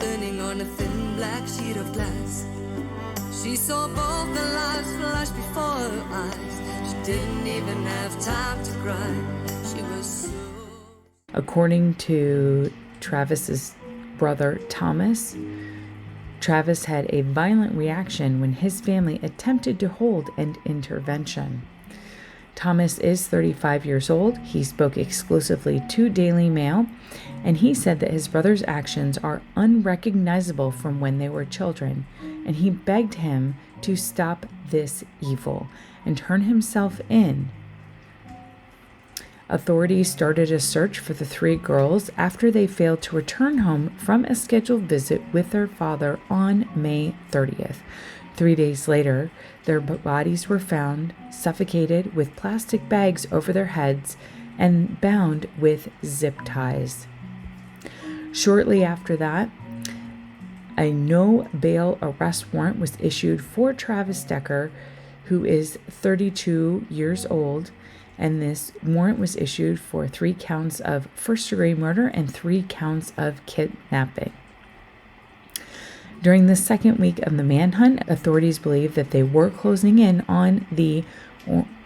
turning on a thin black sheet of glass. She saw both the lives flash before her eyes. She didn't even have time to cry. She was so... According to Travis's brother Thomas, Travis had a violent reaction when his family attempted to hold an intervention. Thomas is 35 years old. He spoke exclusively to Daily Mail, and he said that his brother's actions are unrecognizable from when they were children, and he begged him to stop this evil and turn himself in. Authorities started a search for the three girls after they failed to return home from a scheduled visit with their father on May 30th. 3 days later, their bodies were found suffocated with plastic bags over their heads and bound with zip ties. Shortly after that, a no bail arrest warrant was issued for Travis Decker, who is 32 years old, and this warrant was issued for 3 counts of first-degree murder and 3 counts of kidnapping. During the second week of the manhunt, authorities believe that they were closing in on the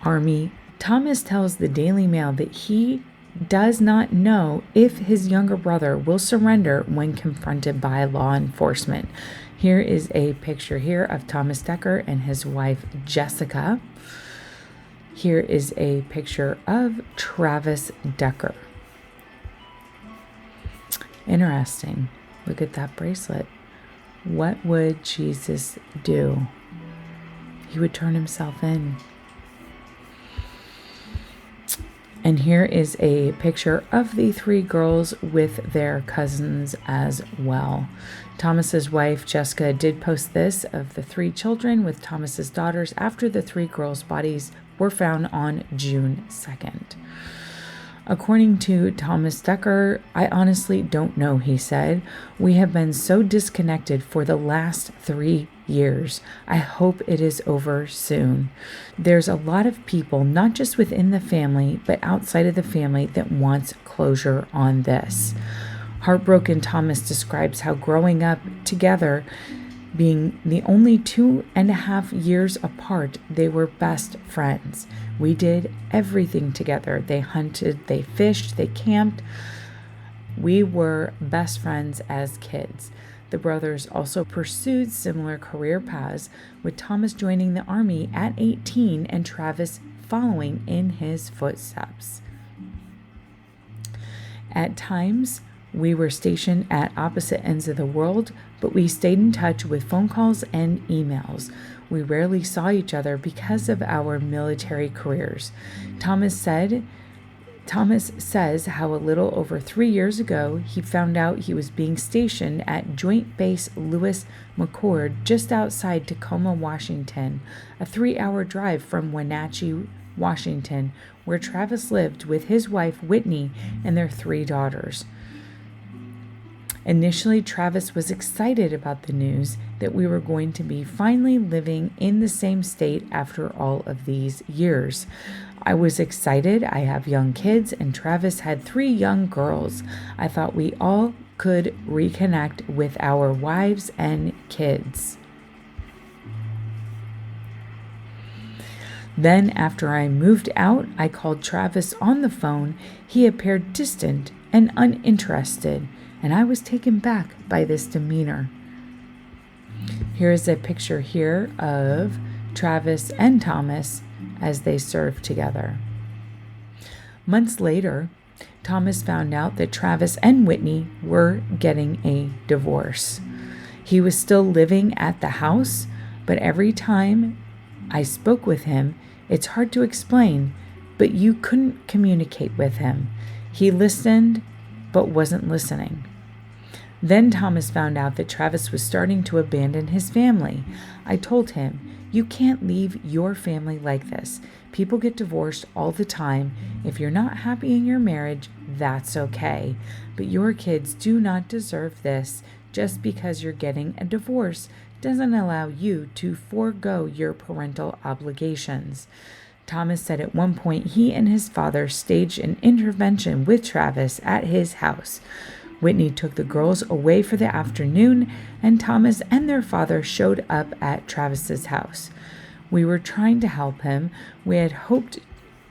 Army. Thomas tells the Daily Mail that he does not know if his younger brother will surrender when confronted by law enforcement. Here is a picture here of Thomas Decker and his wife Jessica. Here is a picture of Travis Decker. Interesting. Look at that bracelet. What would Jesus do? He would turn himself in. And here is a picture of the 3 girls with their cousins as well. Thomas's wife, Jessica, did post this of the 3 children with Thomas's daughters after the 3 girls' bodies were found on June 2nd. According to Thomas Decker, I honestly don't know, he said. We have been so disconnected for the last 3 years. I hope it is over soon. There's a lot of people, not just within the family, but outside of the family, that wants closure on this. Heartbroken Thomas describes how growing up together, being the only 2.5 years apart, they were best friends. We did everything together. They hunted, they fished, they camped. We were best friends as kids. The brothers also pursued similar career paths, with Thomas joining the Army at 18 and Travis following in his footsteps. At times, we were stationed at opposite ends of the world, but we stayed in touch with phone calls and emails. We rarely saw each other because of our military careers. Thomas says how a little over 3 years ago, he found out he was being stationed at Joint Base Lewis McChord just outside Tacoma, Washington, a 3-hour drive from Wenatchee, Washington, where Travis lived with his wife Whitney and their 3 daughters. Initially, Travis was excited about the news that we were going to be finally living in the same state after all of these years. I was excited. I have young kids, and Travis had 3 young girls. I thought we all could reconnect with our wives and kids. Then, after I moved out, I called Travis on the phone. He appeared distant and uninterested, and I was taken back by this demeanor. Here is a picture here of Travis and Thomas as they served together. Months later, Thomas found out that Travis and Whitney were getting a divorce. He was still living at the house, but every time I spoke with him, it's hard to explain, but you couldn't communicate with him. He listened, but wasn't listening. Then Thomas found out that Travis was starting to abandon his family. I told him, you can't leave your family like this. People get divorced all the time. If you're not happy in your marriage, that's okay. But your kids do not deserve this. Just because you're getting a divorce doesn't allow you to forego your parental obligations. Thomas said at one point he and his father staged an intervention with Travis at his house. Whitney took the girls away for the afternoon, and Thomas and their father showed up at Travis's house. We were trying to help him. We had hoped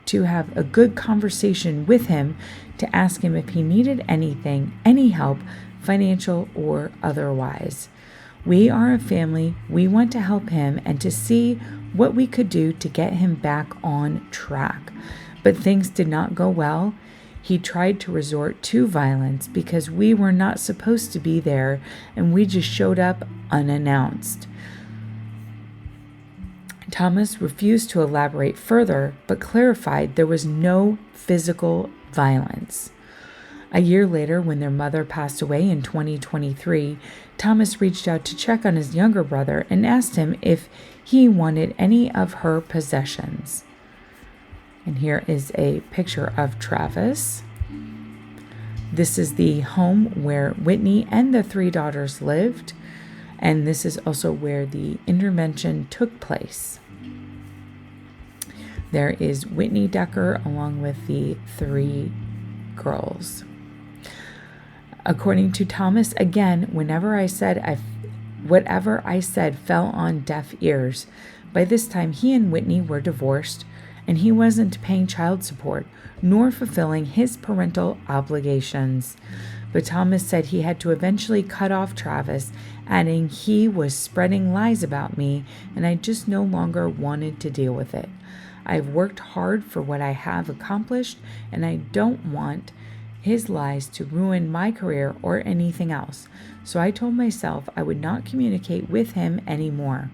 to have a good conversation with him to ask him if he needed anything, any help, financial or otherwise. We are a family. We want to help him and to see what we could do to get him back on track. But things did not go well. He tried to resort to violence because we were not supposed to be there and we just showed up unannounced. Thomas refused to elaborate further, but clarified there was no physical violence. A year later, when their mother passed away in 2023, Thomas reached out to check on his younger brother and asked him if he wanted any of her possessions. And here is a picture of Travis. This is the home where Whitney and the 3 daughters lived. And this is also where the intervention took place. There is Whitney Decker along with the 3 girls. According to Thomas, again, whatever I said fell on deaf ears. By this time, he and Whitney were divorced, and he wasn't paying child support, nor fulfilling his parental obligations. But Thomas said he had to eventually cut off Travis, adding he was spreading lies about me, and I just no longer wanted to deal with it. I've worked hard for what I have accomplished, and I don't want his lies to ruin my career or anything else. So I told myself I would not communicate with him anymore.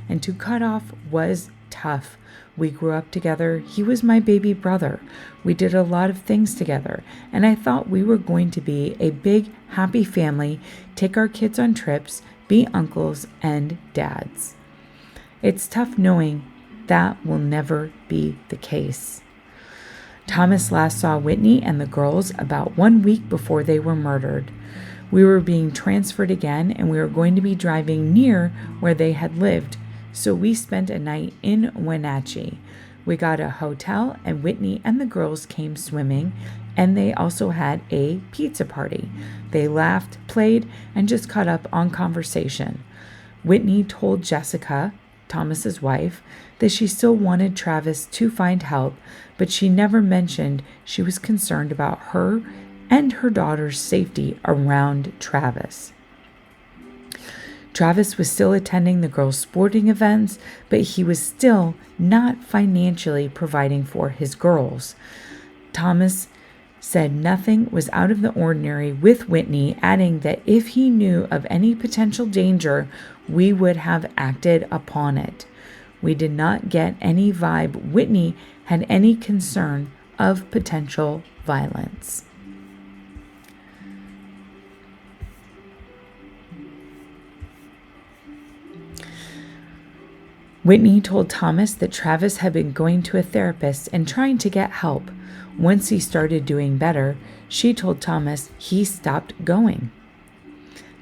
And to cut off was tough. We grew up together. He was my baby brother. We did a lot of things together, and I thought we were going to be a big, happy family, take our kids on trips, be uncles and dads. It's tough knowing that will never be the case. Thomas last saw Whitney and the girls about 1 week before they were murdered. We were being transferred again, and we were going to be driving near where they had lived. So we spent a night in Wenatchee. We got a hotel, and Whitney and the girls came swimming, and they also had a pizza party. They laughed, played, and just caught up on conversation. Whitney told Jessica, Thomas's wife, that she still wanted Travis to find help, but she never mentioned she was concerned about her and her daughter's safety around Travis. Travis was still attending the girls' sporting events, but he was still not financially providing for his girls. Thomas said nothing was out of the ordinary with Whitney, adding that if he knew of any potential danger, we would have acted upon it. We did not get any vibe Whitney had any concern of potential violence. Whitney told Thomas that Travis had been going to a therapist and trying to get help. Once he started doing better, she told Thomas he stopped going.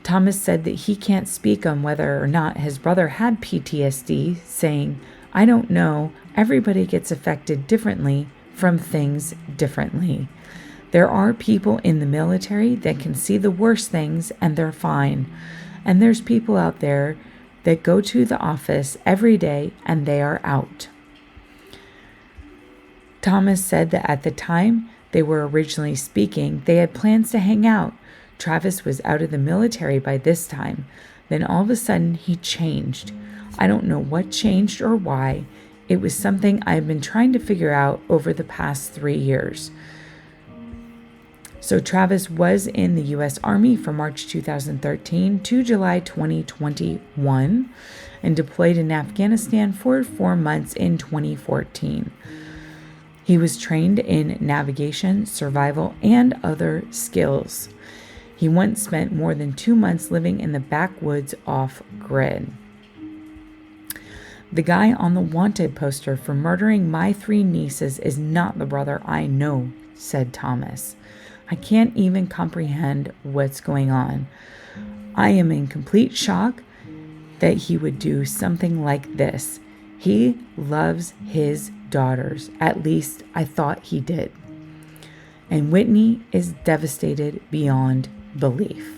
Thomas said that he can't speak on whether or not his brother had PTSD, saying, "I don't know. Everybody gets affected differently from things differently. There are people in the military that can see the worst things and they're fine. And there's people out there that go to the office every day and they are out." Thomas said that at the time they were originally speaking, they had plans to hang out. Travis was out of the military by this time. Then all of a sudden he changed. I don't know what changed or why. It was something I've been trying to figure out over the past 3 years. So Travis was in the U.S. Army from March 2013 to July 2021 and deployed in Afghanistan for 4 months in 2014. He was trained in navigation, survival, and other skills. He once spent more than 2 months living in the backwoods off-grid. The guy on the wanted poster for murdering my 3 nieces is not the brother I know, said Thomas. I can't even comprehend what's going on. I am in complete shock that he would do something like this. He loves his daughters. At least I thought he did. And Whitney is devastated beyond belief.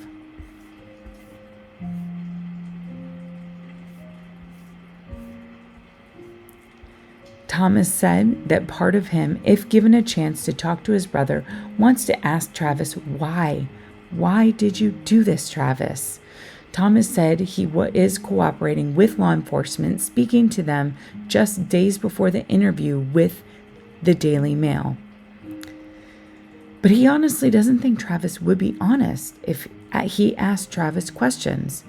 Thomas said that part of him, if given a chance to talk to his brother, wants to ask Travis why. Why did you do this, Travis? Thomas said he is cooperating with law enforcement, speaking to them just days before the interview with the Daily Mail. But he honestly doesn't think Travis would be honest if he asked Travis questions.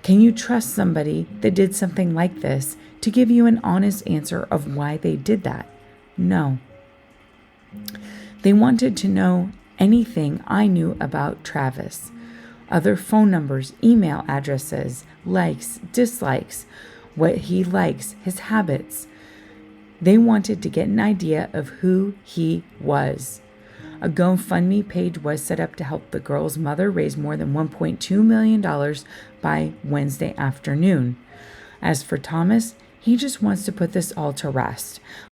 Can you trust somebody that did something like this to give you an honest answer of why they did that? No. They wanted to know anything I knew about Travis. Other phone numbers, email addresses, likes, dislikes, what he likes, his habits. They wanted to get an idea of who he was. A GoFundMe page was set up to help the girl's mother raise more than $1.2 million by Wednesday afternoon. As for Thomas, he just wants to put this all to rest.